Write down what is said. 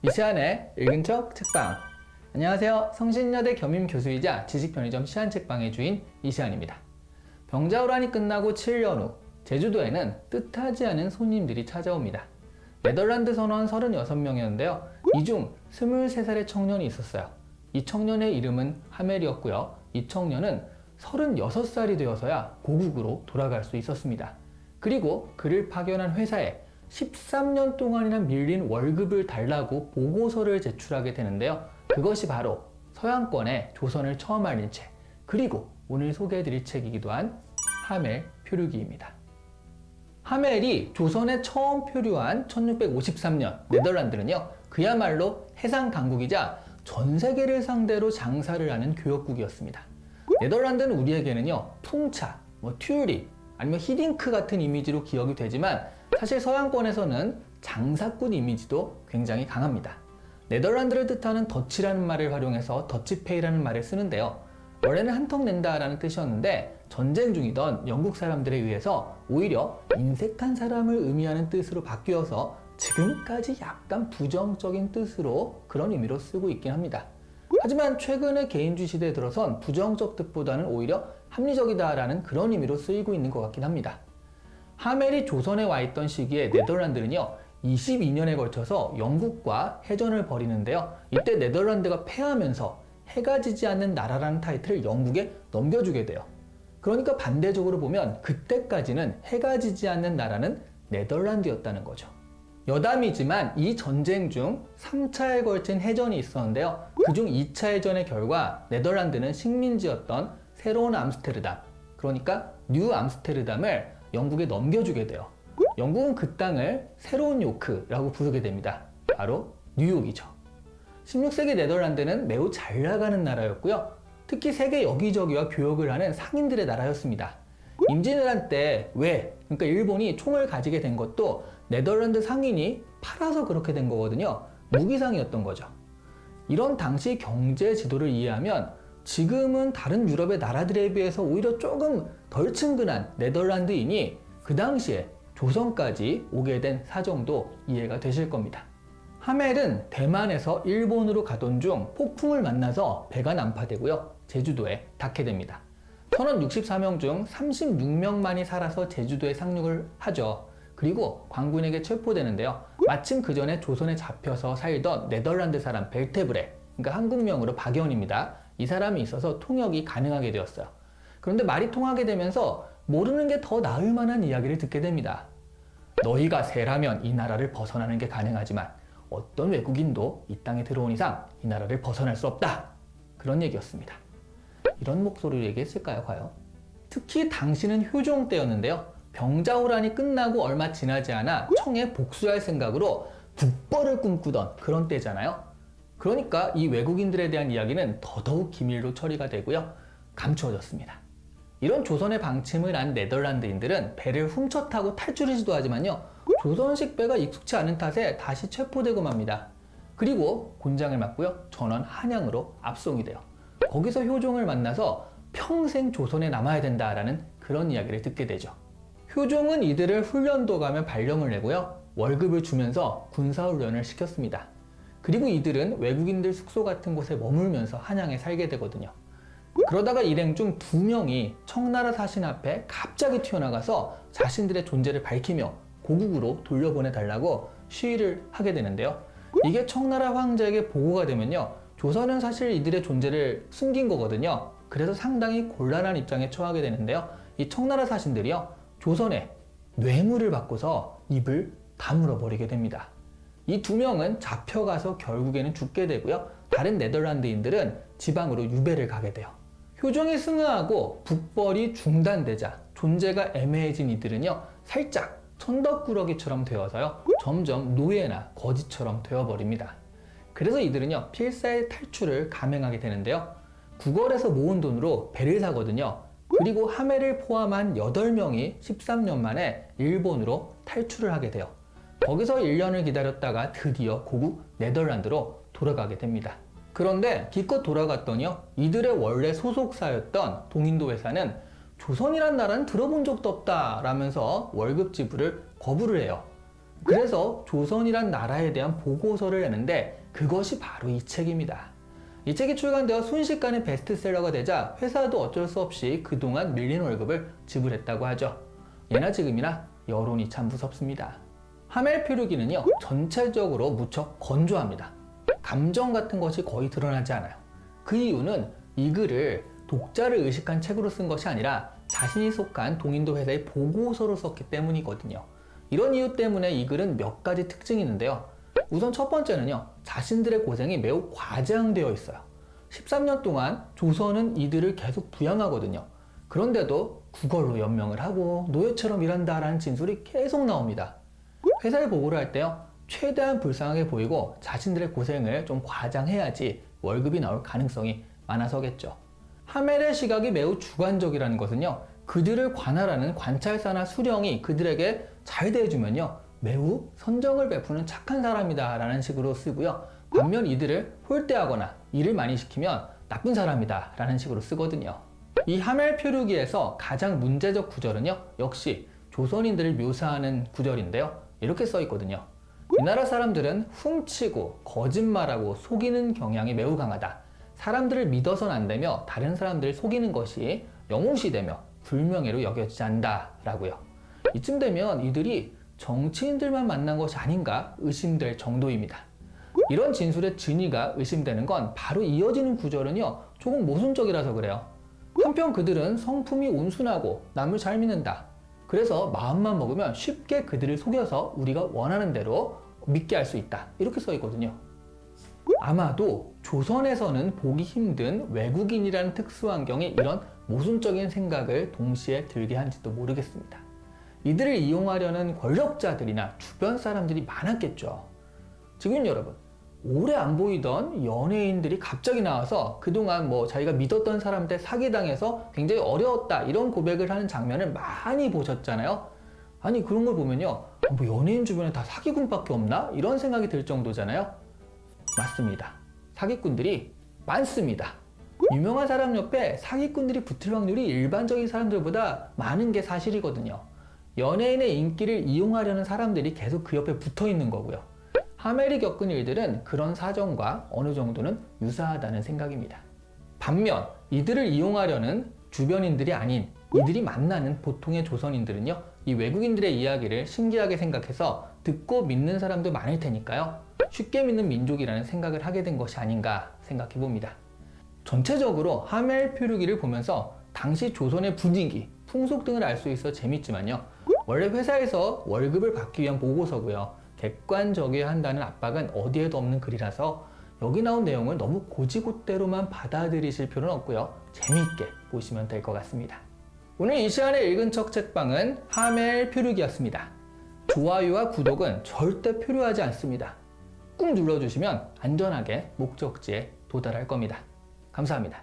이 시간에 읽은 척 책방. 안녕하세요. 성신여대 겸임교수이자 지식편의점 시안책방의 주인 이시안입니다. 병자호란이 끝나고 7년 후 제주도에는 뜻하지 않은 손님들이 찾아옵니다. 네덜란드 선원 36명이었는데요. 이 중 23살의 청년이 있었어요. 이 청년의 이름은 하멜이었고요. 이 청년은 36살이 되어서야 고국으로 돌아갈 수 있었습니다. 그리고 그를 파견한 회사에 13년 동안이나 밀린 월급을 달라고 보고서를 제출하게 되는데요. 그것이 바로 서양권에 조선을 처음 알린 책, 그리고 오늘 소개해드릴 책이기도 한 하멜 표류기입니다. 하멜이 조선에 처음 표류한 1653년 네덜란드는요, 그야말로 해상 강국이자 전 세계를 상대로 장사를 하는 교역국이었습니다. 네덜란드는 우리에게는요, 풍차, 튤립, 아니면 히딩크 같은 이미지로 기억이 되지만 사실 서양권에서는 장사꾼 이미지도 굉장히 강합니다. 네덜란드를 뜻하는 더치라는 말을 활용해서 더치페이라는 말을 쓰는데요. 원래는 한턱 낸다라는 뜻이었는데 전쟁 중이던 영국 사람들에 의해서 오히려 인색한 사람을 의미하는 뜻으로 바뀌어서 지금까지 약간 부정적인 뜻으로 그런 의미로 쓰고 있긴 합니다. 하지만 최근에 개인주의 시대에 들어선 부정적 뜻보다는 오히려 합리적이다라는 그런 의미로 쓰이고 있는 것 같긴 합니다. 하멜이 조선에 와 있던 시기에 네덜란드는요, 22년에 걸쳐서 영국과 해전을 벌이는데요. 이때 네덜란드가 패하면서 해가 지지 않는 나라라는 타이틀을 영국에 넘겨주게 돼요. 그러니까 반대적으로 보면 그때까지는 해가 지지 않는 나라는 네덜란드였다는 거죠. 여담이지만 이 전쟁 중 3차에 걸친 해전이 있었는데요. 그중 2차 해전의 결과 네덜란드는 식민지였던 새로운 암스테르담, 그러니까 뉴 암스테르담을 영국에 넘겨주게 돼요. 영국은 그 땅을 새로운 요크라고 부르게 됩니다. 바로 뉴욕이죠. 16세기 네덜란드는 매우 잘 나가는 나라였고요. 특히 세계 여기저기와 교역을 하는 상인들의 나라였습니다. 임진왜란 때 그러니까 일본이 총을 가지게 된 것도 네덜란드 상인이 팔아서 그렇게 된 거거든요. 무기상이었던 거죠. 이런 당시 경제 지도를 이해하면 지금은 다른 유럽의 나라들에 비해서 오히려 조금 덜 친근한 네덜란드인이 그 당시에 조선까지 오게 된 사정도 이해가 되실 겁니다. 하멜은 대만에서 일본으로 가던 중 폭풍을 만나서 배가 난파되고요. 제주도에 닿게 됩니다. 선원 64명 중 36명만이 살아서 제주도에 상륙을 하죠. 그리고 광군에게 체포되는데요. 마침 그 전에 조선에 잡혀서 살던 네덜란드 사람 벨테브레, 그러니까 한국명으로 박연입니다. 이 사람이 있어서 통역이 가능하게 되었어요. 그런데 말이 통하게 되면서 모르는 게 더 나을 만한 이야기를 듣게 됩니다. 너희가 세라면 이 나라를 벗어나는 게 가능하지만 어떤 외국인도 이 땅에 들어온 이상 이 나라를 벗어날 수 없다. 그런 얘기였습니다. 이런 목소리로 얘기했을까요, 과연? 특히 당시는 효종 때였는데요. 병자호란이 끝나고 얼마 지나지 않아 청에 복수할 생각으로 국벌을 꿈꾸던 그런 때잖아요. 그러니까 이 외국인들에 대한 이야기는 더더욱 기밀로 처리가 되고요. 감추어졌습니다. 이런 조선의 방침을 안 네덜란드인들은 배를 훔쳐 타고 탈출을 시도하지만요. 조선식 배가 익숙치 않은 탓에 다시 체포되고 맙니다. 그리고 곤장을 맞고요. 전원 한양으로 압송이 돼요. 거기서 효종을 만나서 평생 조선에 남아야 된다라는 그런 이야기를 듣게 되죠. 효종은 이들을 훈련도 가며 발령을 내고요. 월급을 주면서 군사훈련을 시켰습니다. 그리고 이들은 외국인들 숙소 같은 곳에 머물면서 한양에 살게 되거든요. 그러다가 일행 중 2명이 청나라 사신 앞에 갑자기 튀어나가서 자신들의 존재를 밝히며 고국으로 돌려보내달라고 시위를 하게 되는데요. 이게 청나라 황제에게 보고가 되면요. 조선은 사실 이들의 존재를 숨긴 거거든요. 그래서 상당히 곤란한 입장에 처하게 되는데요. 이 청나라 사신들이요. 조선에 뇌물을 받고서 입을 다물어 버리게 됩니다. 이 2명은 잡혀가서 결국에는 죽게 되고요. 다른 네덜란드인들은 지방으로 유배를 가게 돼요. 효종이 승하하고 국벌이 중단되자 존재가 애매해진 이들은요. 살짝 천덕꾸러기처럼 되어서요. 점점 노예나 거지처럼 되어버립니다. 그래서 이들은요. 필사의 탈출을 감행하게 되는데요. 구걸에서 모은 돈으로 배를 사거든요. 그리고 하멜을 포함한 8명이 13년 만에 일본으로 탈출을 하게 돼요. 거기서 1년을 기다렸다가 드디어 고국 네덜란드로 돌아가게 됩니다. 그런데 기껏 돌아갔더니요. 이들의 원래 소속사였던 동인도 회사는 조선이란 나라는 들어본 적도 없다 라면서 월급 지불을 거부를 해요. 그래서 조선이란 나라에 대한 보고서를 내는데 그것이 바로 이 책입니다. 이 책이 출간되어 순식간에 베스트셀러가 되자 회사도 어쩔 수 없이 그동안 밀린 월급을 지불했다고 하죠. 예나 지금이나 여론이 참 무섭습니다. 하멜 py르기는요, 전체적으로 무척 건조합니다. 감정 같은 것이 거의 드러나지 않아요. 그 이유는 이 글을 독자를 의식한 책으로 쓴 것이 아니라 자신이 속한 동인도 회사의 보고서로 썼기 때문이거든요. 이런 이유 때문에 이 글은 몇 가지 특징이 있는데요. 우선 첫 번째는요, 자신들의 고생이 매우 과장되어 있어요. 13년 동안 조선은 이들을 계속 부양하거든요. 그런데도 구걸로 연명을 하고 노예처럼 일한다라는 진술이 계속 나옵니다. 회사에 보고를 할 때요, 최대한 불쌍하게 보이고 자신들의 고생을 좀 과장해야지 월급이 나올 가능성이 많아서겠죠. 하멜의 시각이 매우 주관적이라는 것은요, 그들을 관할하는 관찰사나 수령이 그들에게 잘 대해주면요, 매우 선정을 베푸는 착한 사람이다 라는 식으로 쓰고요, 반면 이들을 홀대하거나 일을 많이 시키면 나쁜 사람이다 라는 식으로 쓰거든요. 이 하멜 py르기에서 가장 문제적 구절은요, 역시 조선인들을 묘사하는 구절인데요, 이렇게 써 있거든요. 이 나라 사람들은 훔치고 거짓말하고 속이는 경향이 매우 강하다. 사람들을 믿어서는 안 되며 다른 사람들을 속이는 것이 영웅시되며 불명예로 여겨지지 않는다 라고요. 이쯤 되면 이들이 정치인들만 만난 것이 아닌가 의심될 정도입니다. 이런 진술의 진위가 의심되는 건 바로 이어지는 구절은요, 조금 모순적이라서 그래요. 한편 그들은 성품이 온순하고 남을 잘 믿는다. 그래서 마음만 먹으면 쉽게 그들을 속여서 우리가 원하는 대로 믿게 할 수 있다. 이렇게 써 있거든요. 아마도 조선에서는 보기 힘든 외국인이라는 특수환경에 이런 모순적인 생각을 동시에 들게 한지도 모르겠습니다. 이들을 이용하려는 권력자들이나 주변 사람들이 많았겠죠. 지금 여러분, 오래 안 보이던 연예인들이 갑자기 나와서 그동안 자기가 믿었던 사람한테 사기당해서 굉장히 어려웠다 이런 고백을 하는 장면을 많이 보셨잖아요. 아니 그런 걸 보면요, 연예인 주변에 다 사기꾼밖에 없나? 이런 생각이 들 정도잖아요. 맞습니다. 사기꾼들이 많습니다. 유명한 사람 옆에 사기꾼들이 붙을 확률이 일반적인 사람들보다 많은 게 사실이거든요. 연예인의 인기를 이용하려는 사람들이 계속 그 옆에 붙어 있는 거고요. 하멜이 겪은 일들은 그런 사정과 어느 정도는 유사하다는 생각입니다. 반면 이들을 이용하려는 주변인들이 아닌 이들이 만나는 보통의 조선인들은요, 이 외국인들의 이야기를 신기하게 생각해서 듣고 믿는 사람도 많을 테니까요, 쉽게 믿는 민족이라는 생각을 하게 된 것이 아닌가 생각해 봅니다. 전체적으로 하멜 py르기를 보면서 당시 조선의 분위기, 풍속 등을 알 수 있어 재밌지만요, 원래 회사에서 월급을 받기 위한 보고서고요, 객관적이어야 한다는 압박은 어디에도 없는 글이라서 여기 나온 내용을 너무 고지고대로만 받아들이실 필요는 없고요, 재미있게 보시면 될 것 같습니다. 오늘 이 시간에 읽은 척 책방은 하멜 py르기였습니다. 좋아요와 구독은 절대 필요하지 않습니다. 꾹 눌러주시면 안전하게 목적지에 도달할 겁니다. 감사합니다.